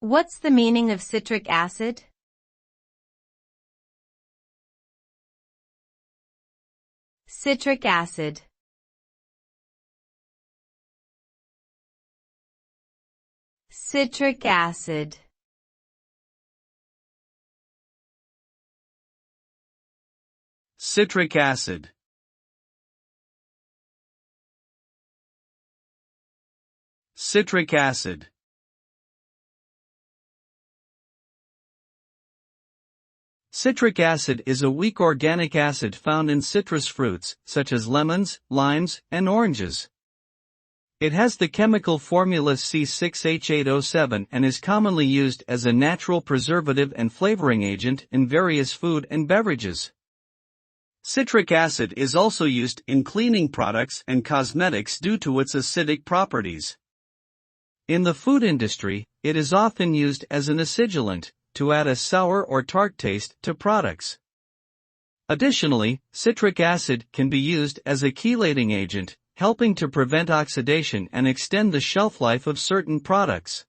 What's the meaning of citric acid? Citric acid. Citric acid. Citric acid. Citric acid. Citric acid is a weak organic acid found in citrus fruits, such as lemons, limes, and oranges. It has the chemical formula C6H8O7 and is commonly used as a natural preservative and flavoring agent in various food and beverages. Citric acid is also used in cleaning products and cosmetics due to its acidic properties. In the food industry, it is often used as an acidulant, to add a sour or tart taste to products. Additionally, citric acid can be used as a chelating agent, helping to prevent oxidation and extend the shelf life of certain products.